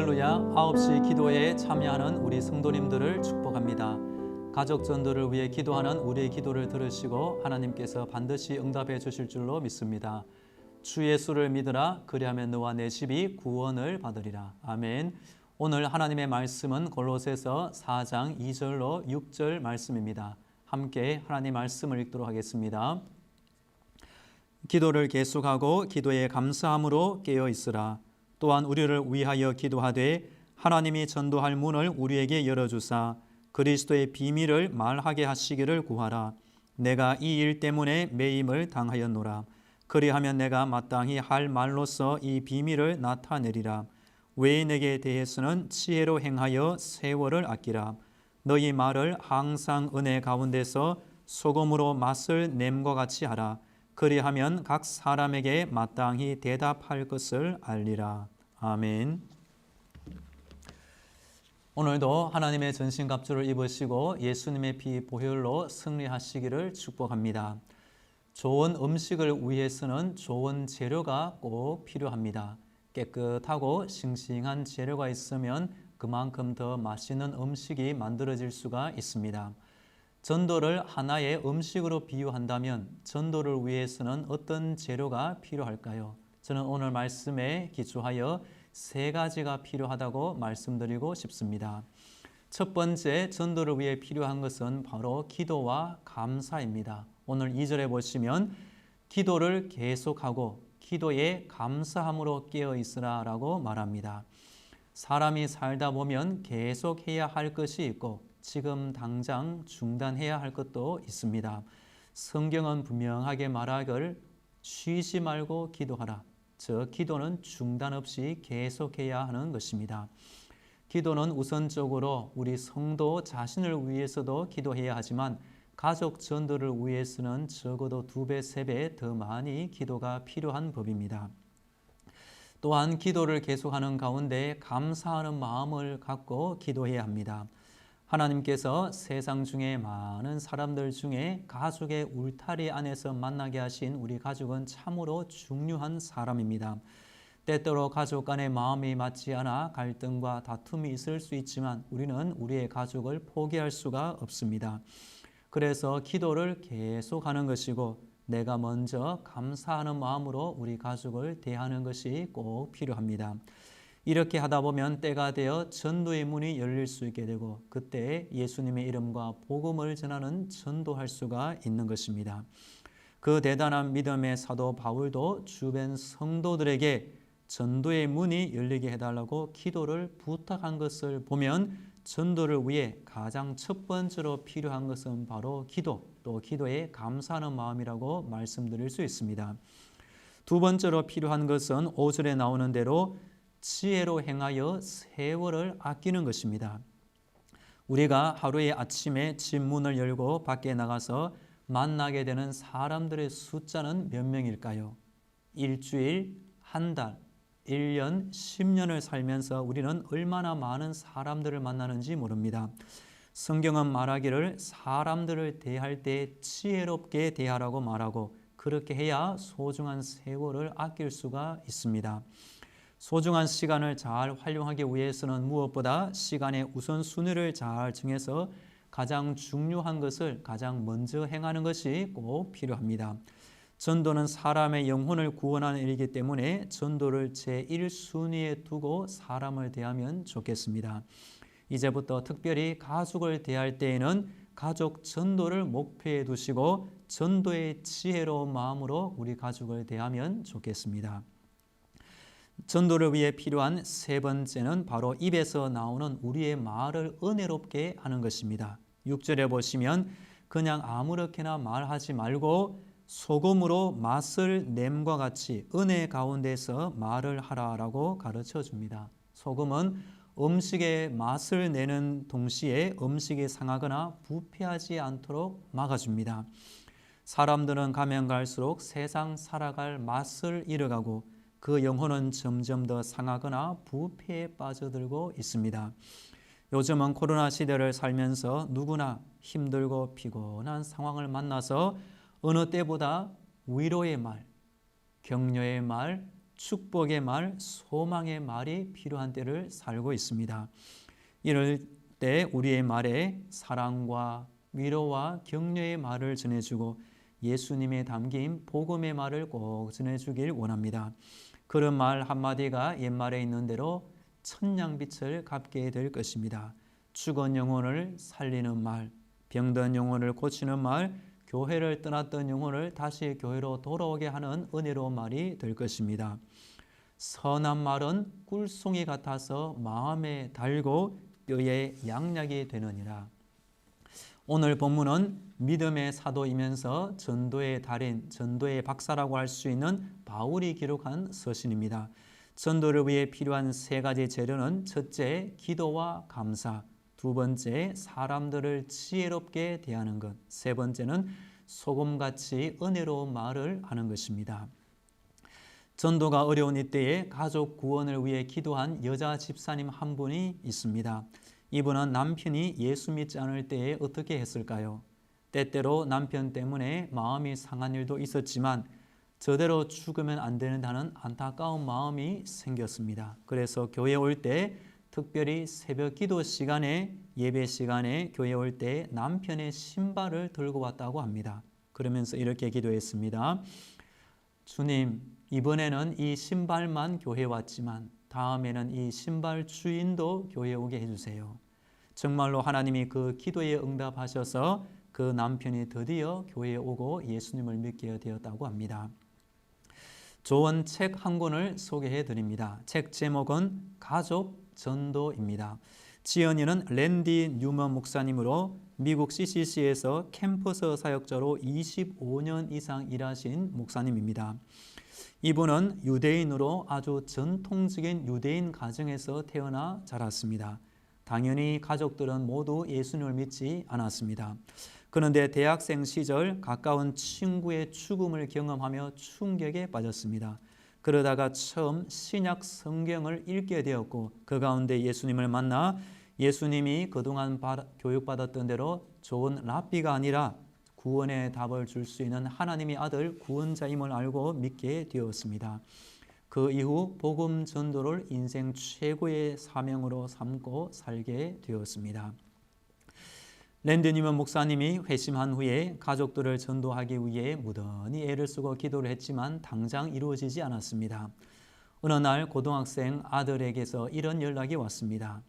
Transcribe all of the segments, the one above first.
할렐루야. 9시 기도에 참여하는 우리 성도님들을 축복합니다. 가족 전도를 위해 기도하는 우리의 기도를 들으시고 하나님께서 반드시 응답해 주실 줄로 믿습니다. 주 예수를 믿으라. 그리하면 너와 내 집이 구원을 받으리라. 아멘. 오늘 하나님의 말씀은 골로새서 4장 2절로 6절 말씀입니다. 함께 하나님 말씀을 읽도록 하겠습니다. 기도를 계속하고 기도에 감사함으로 깨어 있으라. 또한 우리를 위하여 기도하되 하나님이 전도할 문을 우리에게 열어주사 그리스도의 비밀을 말하게 하시기를 구하라. 내가 이 일 때문에 매임을 당하였노라. 그리하면 내가 마땅히 할 말로서 이 비밀을 나타내리라. 왜 내게 대해서는 지혜로 행하여 세월을 아끼라. 너희 말을 항상 은혜 가운데서 소금으로 맛을 냄과 같이 하라. 그리하면 각 사람에게 마땅히 대답할 것을 알리라. 아멘. 오늘도 하나님의 전신갑주를 입으시고 예수님의 피 보혈로 승리하시기를 축복합니다. 좋은 음식을 위해서는 좋은 재료가 꼭 필요합니다. 깨끗하고 싱싱한 재료가 있으면 그만큼 더 맛있는 음식이 만들어질 수가 있습니다. 전도를 하나의 음식으로 비유한다면 전도를 위해서는 어떤 재료가 필요할까요? 저는 오늘 말씀에 기초하여 세 가지가 필요하다고 말씀드리고 싶습니다. 첫 번째, 전도를 위해 필요한 것은 바로 기도와 감사입니다. 오늘 2절에 보시면 기도를 계속하고 기도에 감사함으로 깨어 있으라 라고 말합니다. 사람이 살다 보면 계속 해야 할 것이 있고 지금 당장 중단해야 할 것도 있습니다. 성경은 분명하게 말하길 쉬지 말고 기도하라. 즉 기도는 중단 없이 계속해야 하는 것입니다. 기도는 우선적으로 우리 성도 자신을 위해서도 기도해야 하지만 가족 전도를 위해서는 적어도 2배, 3배 더 많이 기도가 필요한 법입니다. 또한 기도를 계속하는 가운데 감사하는 마음을 갖고 기도해야 합니다. 하나님께서 세상 중에 많은 사람들 중에 가족의 울타리 안에서 만나게 하신 우리 가족은 참으로 중요한 사람입니다. 때때로 가족 간의 마음이 맞지 않아 갈등과 다툼이 있을 수 있지만 우리는 우리의 가족을 포기할 수가 없습니다. 그래서 기도를 계속하는 것이고 내가 먼저 감사하는 마음으로 우리 가족을 대하는 것이 꼭 필요합니다. 이렇게 하다 보면 때가 되어 전도의 문이 열릴 수 있게 되고 그때 예수님의 이름과 복음을 전하는 전도할 수가 있는 것입니다. 그 대단한 믿음의 사도 바울도 주변 성도들에게 전도의 문이 열리게 해달라고 기도를 부탁한 것을 보면 전도를 위해 가장 첫 번째로 필요한 것은 바로 기도, 또 기도에 감사하는 마음이라고 말씀드릴 수 있습니다. 두 번째로 필요한 것은 5절에 나오는 대로 지혜로 행하여 세월을 아끼는 것입니다. 우리가 하루의 아침에 집 문을 열고 밖에 나가서 만나게 되는 사람들의 숫자는 몇 명일까요? 일주일, 한 달, 1년, 10년을 살면서 우리는 얼마나 많은 사람들을 만나는지 모릅니다. 성경은 말하기를 사람들을 대할 때 지혜롭게 대하라고 말하고 그렇게 해야 소중한 세월을 아낄 수가 있습니다. 소중한 시간을 잘 활용하기 위해서는 무엇보다 시간의 우선순위를 잘 정해서 가장 중요한 것을 가장 먼저 행하는 것이 꼭 필요합니다. 전도는 사람의 영혼을 구원하는 일이기 때문에 전도를 제1순위에 두고 사람을 대하면 좋겠습니다. 이제부터 특별히 가족을 대할 때에는 가족 전도를 목표에 두시고 전도의 지혜로운 마음으로 우리 가족을 대하면 좋겠습니다. 전도를 위해 필요한 세 번째는 바로 입에서 나오는 우리의 말을 은혜롭게 하는 것입니다. 6절에 보시면 그냥 아무렇게나 말하지 말고 소금으로 맛을 냄과 같이 은혜 가운데서 말을 하라라고 가르쳐 줍니다. 소금은 음식의 맛을 내는 동시에 음식이 상하거나 부패하지 않도록 막아줍니다. 사람들은 가면 갈수록 세상 살아갈 맛을 잃어가고 그 영혼은 점점 더 상하거나 부패에 빠져들고 있습니다. 요즘은 코로나 시대를 살면서 누구나 힘들고 피곤한 상황을 만나서 어느 때보다 위로의 말, 격려의 말, 축복의 말, 소망의 말이 필요한 때를 살고 있습니다. 이럴 때 우리의 말에 사랑과 위로와 격려의 말을 전해주고 예수님의 담긴 복음의 말을 꼭 전해주길 원합니다. 그런 말 한마디가 옛말에 있는 대로 천냥빛을 갚게 될 것입니다. 죽은 영혼을 살리는 말, 병든 영혼을 고치는 말, 교회를 떠났던 영혼을 다시 교회로 돌아오게 하는 은혜로운 말이 될 것입니다. 선한 말은 꿀송이 같아서 마음에 달고 뼈에 양약이 되느니라. 오늘 본문은 믿음의 사도이면서 전도의 달인, 전도의 박사라고 할 수 있는 바울이 기록한 서신입니다. 전도를 위해 필요한 세 가지 재료는 첫째, 기도와 감사, 두 번째, 사람들을 지혜롭게 대하는 것, 세 번째는 소금같이 은혜로운 말을 하는 것입니다. 전도가 어려운 이때에 가족 구원을 위해 기도한 여자 집사님 한 분이 있습니다. 이분은 남편이 예수 믿지 않을 때에 어떻게 했을까요? 때때로 남편 때문에 마음이 상한 일도 있었지만 저대로 죽으면 안 된다는 안타까운 마음이 생겼습니다. 그래서 교회 올 때 특별히 새벽 기도 시간에 예배 시간에 교회 올 때 남편의 신발을 들고 왔다고 합니다. 그러면서 이렇게 기도했습니다. 주님, 이번에는 이 신발만 교회 왔지만 다음에는 이 신발 주인도 교회 오게 해주세요. 정말로 하나님이 그 기도에 응답하셔서 그 남편이 드디어 교회에 오고 예수님을 믿게 되었다고 합니다. 좋은 책 한 권을 소개해 드립니다. 책 제목은 가족 전도입니다. 지연이는 랜디 뉴먼 목사님으로 미국 CCC에서 캠퍼스 사역자로 25년 이상 일하신 목사님입니다. 이분은 유대인으로 아주 전통적인 유대인 가정에서 태어나 자랐습니다. 당연히 가족들은 모두 예수님을 믿지 않았습니다. 그런데 대학생 시절 가까운 친구의 죽음을 경험하며 충격에 빠졌습니다. 그러다가 처음 신약 성경을 읽게 되었고 그 가운데 예수님을 만나 예수님이 그동안 교육받았던 대로 좋은 랍비가 아니라 구원의 답을 줄 수 있는 하나님의 아들 구원자임을 알고 믿게 되었습니다. 그 이후 복음 전도를 인생 최고의 사명으로 삼고 살게 되었습니다. 랜디 뉴먼 목사님이 회심한 후에 가족들을 전도하기 위해 무던히 애를 쓰고 기도를 했지만 당장 이루어지지 않았습니다. 어느 날 고등학생 아들에게서 이런 연락이 왔습니다.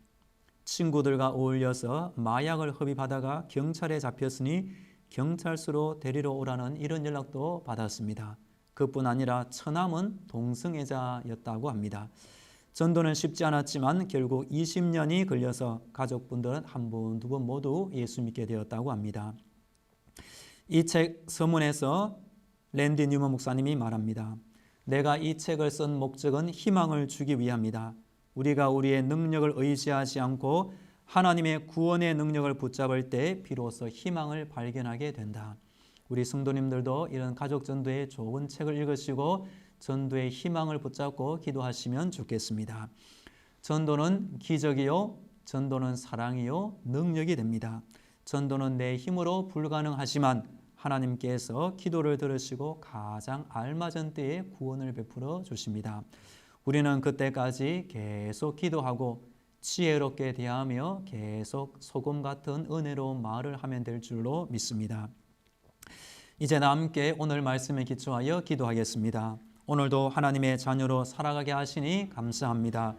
친구들과 어울려서 마약을 흡입하다가 경찰에 잡혔으니 경찰서로 데리러 오라는 이런 연락도 받았습니다. 그뿐 아니라 처남은 동성애자였다고 합니다. 전도는 쉽지 않았지만 결국 20년이 걸려서 가족분들은 한 분, 두 분 모두 예수 믿게 되었다고 합니다. 이 책 서문에서 랜디 뉴먼 목사님이 말합니다. 내가 이 책을 쓴 목적은 희망을 주기 위함이다. 우리가 우리의 능력을 의지하지 않고 하나님의 구원의 능력을 붙잡을 때 비로소 희망을 발견하게 된다. 우리 성도님들도 이런 가족 전도의 좋은 책을 읽으시고 전도의 희망을 붙잡고 기도하시면 좋겠습니다. 전도는 기적이요, 전도는 사랑이요, 능력이 됩니다. 전도는 내 힘으로 불가능하지만 하나님께서 기도를 들으시고 가장 알맞은 때에 구원을 베풀어 주십니다. 우리는 그때까지 계속 기도하고 지혜롭게 대하며 계속 소금 같은 은혜로운 말을 하면 될 줄로 믿습니다. 이제 함께 오늘 말씀에 기초하여 기도하겠습니다. 오늘도 하나님의 자녀로 살아가게 하시니 감사합니다.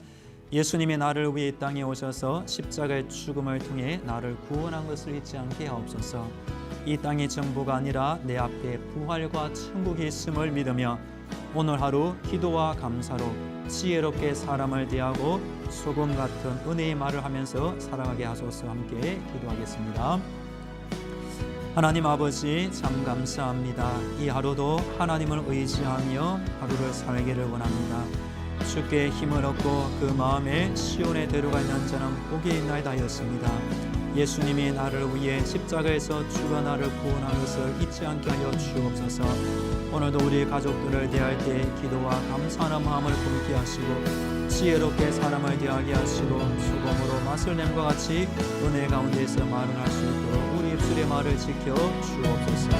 예수님이 나를 위해 이 땅에 오셔서 십자가의 죽음을 통해 나를 구원한 것을 잊지 않게 하옵소서. 이 땅이 전부가 아니라 내 앞에 부활과 천국이 있음을 믿으며 오늘 하루 기도와 감사로 지혜롭게 사람을 대하고 소금 같은 은혜의 말을 하면서 살아가게 하소서. 함께 기도하겠습니다. 하나님 아버지 참 감사합니다. 이 하루도 하나님을 의지하며 하루를 살기를 원합니다. 주께 힘을 얻고 그 마음에 시온에 데려가 있는 자는 복이 있나이다 하였습니다. 예수님이 나를 위해 십자가에서 죽어 나를 구원한 것을 잊지 않게 하여 주옵소서. 오늘도 우리 가족들을 대할 때 기도와 감사하는 마음을 품게 하시고 지혜롭게 사람을 대하게 하시고 소금으로 맛을 냄과 같이 은혜 가운데에서 말을 할 수 있도록 우리 입술의 말을 지켜 주옵소서.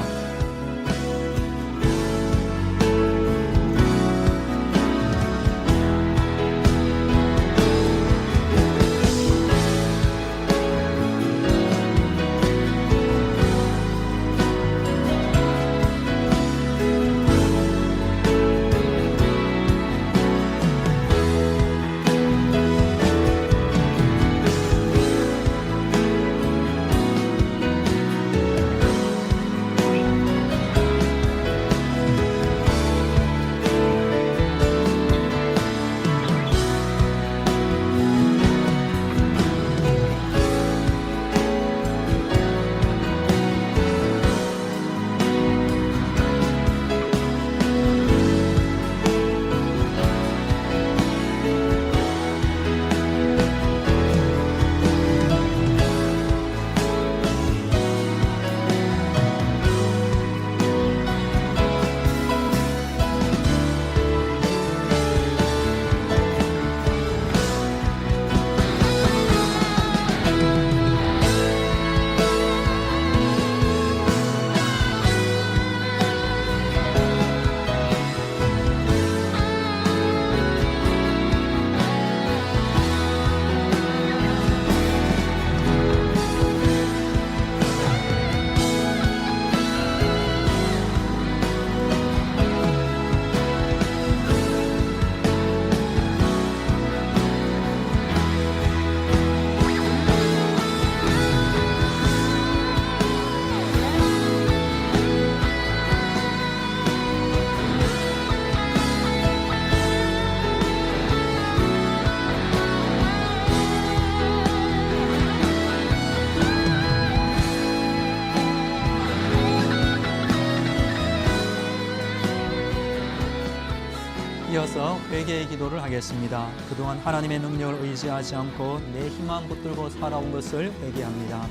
이어서 회개의 기도를 하겠습니다. 그동안 하나님의 능력을 의지하지 않고 내 힘만 붙들고 살아온 것을 회개합니다.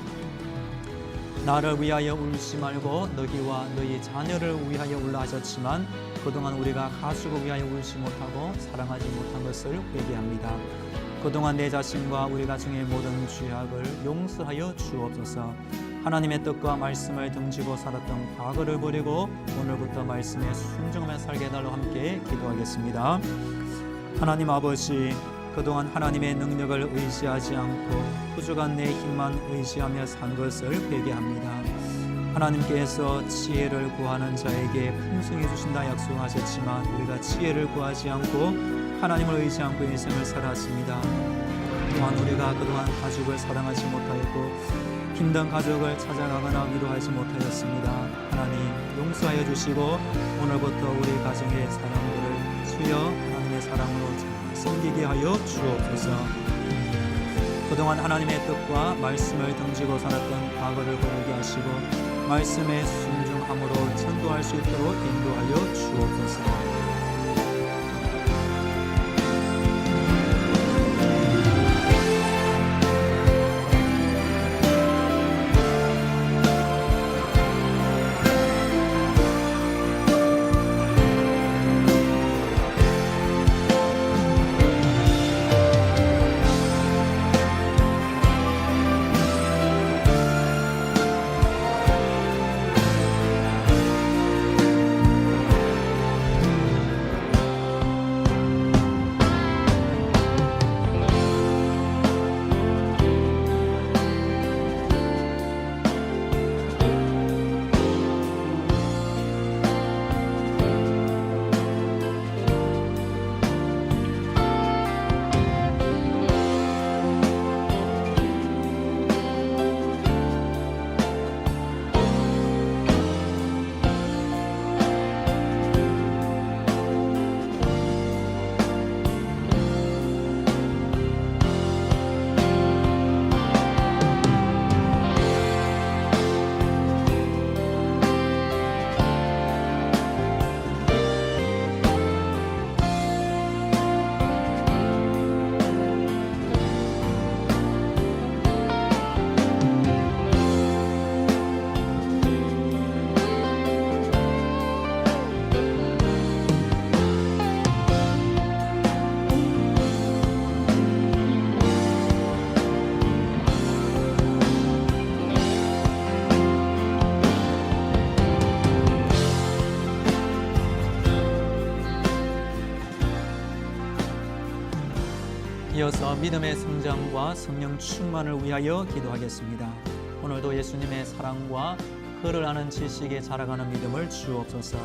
나를 위하여 울지 말고 너희와 너희 자녀를 위하여 울라 하셨지만 그동안 우리가 가족을 위하여 울지 못하고 사랑하지 못한 것을 회개합니다. 그동안 내 자신과 우리 가정의 모든 죄악을 용서하여 주옵소서. 하나님의 뜻과 말씀을 등지고 살았던 과거를 버리고 오늘부터 말씀에 순종하며 살게 해달라고 함께 기도하겠습니다. 하나님 아버지, 그동안 하나님의 능력을 의지하지 않고 부족한 내 힘만 의지하며 산 것을 회개합니다. 하나님께서 지혜를 구하는 자에게 풍성히 주신다 약속하셨지만 우리가 지혜를 구하지 않고 하나님을 의지 않고 인생을 살았습니다. 또한 우리가 그동안 가족을 사랑하지 못하였고 힘든 가족을 찾아가거나 위로하지 못하였습니다. 하나님 용서하여 주시고 오늘부터 우리 가정의 사랑들을 주여 하나님의 사랑으로 섬기게 하여 주옵소서. 그동안 하나님의 뜻과 말씀을 등지고 살았던 과거를 버리게 하시고 말씀에 순종함으로 전도할 수 있도록 인도하여 주옵소서. 이어서 믿음의 성장과 성령 충만을 위하여 기도하겠습니다. 오늘도 예수님의 사랑과 그를 아는 지식에 자라가는 믿음을 주옵소서.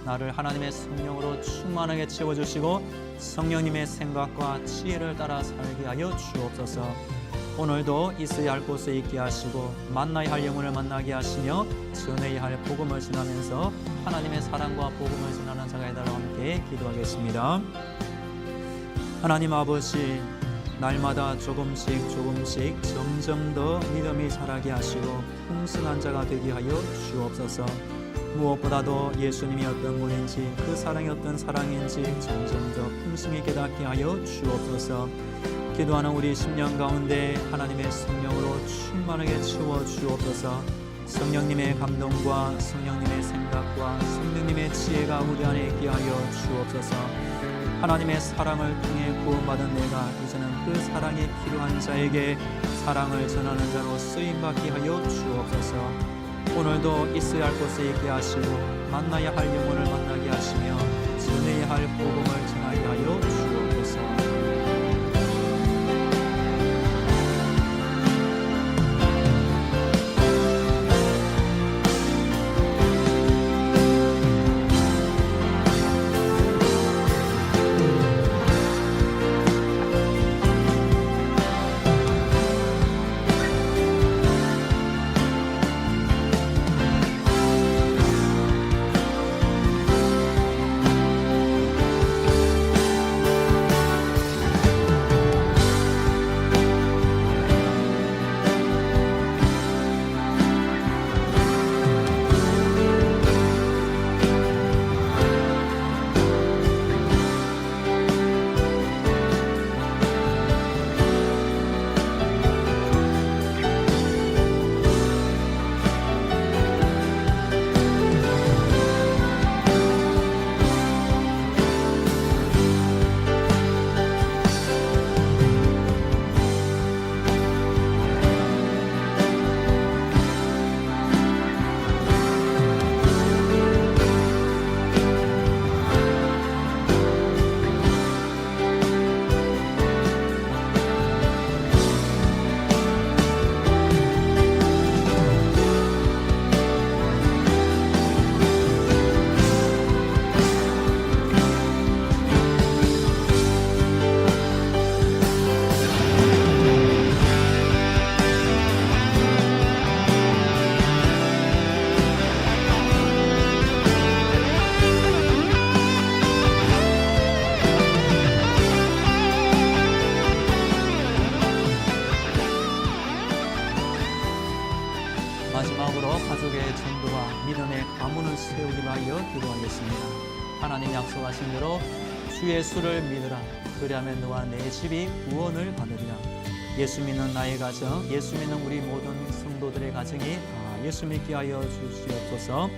나를 하나님의 성령으로 충만하게 채워주시고 성령님의 생각과 지혜를 따라 살게 하여 주옵소서. 오늘도 있어야 할 곳에 있게 하시고 만나야 할 영혼을 만나게 하시며 전해야 할 복음을 전하면서 하나님의 사랑과 복음을 전하는 자가 되달라고 함께 기도하겠습니다. 하나님 아버지, 날마다 조금씩 점점 더 믿음이 자라게 하시고 풍성한 자가 되게 하여 주옵소서. 무엇보다도 예수님이 어떤 분인지 그 사랑이 어떤 사랑인지 점점 더 풍성히 깨닫게 하여 주옵소서. 기도하는 우리 심령 가운데 하나님의 성령으로 충만하게 채워 주옵소서. 성령님의 감동과 성령님의 생각과 성령님의 지혜가 우리 안에 있게 하여 주옵소서. 하나님의 사랑을 통해 구원받은 내가 이제는 그 사랑이 필요한 자에게 사랑을 전하는 자로 쓰임받게 하여 주옵소서. 오늘도 있어야 할 곳에 있게 하시고 만나야 할 영혼을 만나게 하시며 전해야 할 복음을 전하게 하여 주옵소서. 세우기로 하여 기도하겠습니다. 하나님 약속하신 대로 주 예수를 믿으라. 그리하면 너와 내 집이 구원을 받으리라. 예수 믿는 나의 가정, 예수 믿는 우리 모든 성도들의 가정이 다 예수 믿게 하여 주시옵소서.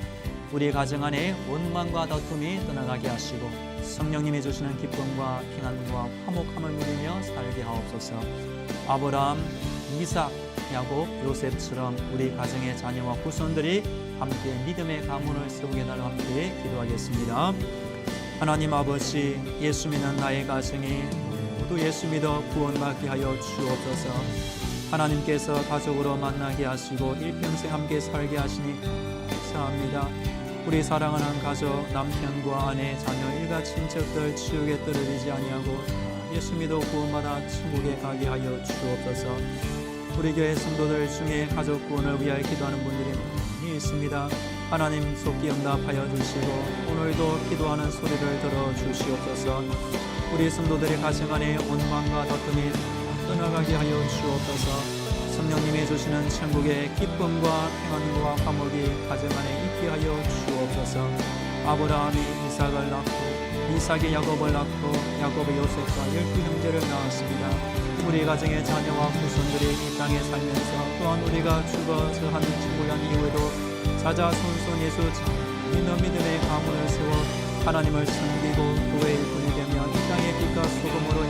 우리 가정 안에 원망과 다툼이 떠나가게 하시고 성령님이 주시는 기쁨과平安과 화목함을 누리며 살게 하옵소서. 아브라함, 이삭, 야곱, 요셉처럼 우리 가정의 자녀와 후손들이 함께 믿음의 가문을 세우게 달라 함께 기도하겠습니다. 하나님 아버지, 예수 믿는 나의 가정이 모두 예수 믿어 구원받게 하여 주옵소서. 하나님께서 가족으로 만나게 하시고 일평생 함께 살게 하시니 감사합니다. 우리 사랑하는 가족, 남편과 아내, 자녀, 일가 친척들 지옥에 떨어지지 아니하고 예수 믿어 구원받아 천국에 가게 하여 주옵소서. 우리 교회 성도들 중에 가족 구원을 위하여 기도하는 분들이 많이 있습니다. 하나님 속히 응답하여 주시고 오늘도 기도하는 소리를 들어 주시옵소서. 우리 성도들의 가정 안에 원망과 다툼이 떠나가게 하여 주옵소서. 성령님이 주시는 천국의 기쁨과 평안과 화목이 가정 안에 있게 하여 주옵소서. 아브라함이 이삭을 낳고 이삭이 야곱을 낳고 야곱의 요셉과 12 형제를 낳았습니다. 우리 가정의 자녀와 후손들이 이 땅에 살면서 또한 우리가 죽어서 하는 죽고난 이후에도 자자손손 예수 믿는 믿음의 가문을 세워 하나님을 섬기고 교회의 일꾼이 되며 이 땅의 빛과 소금으로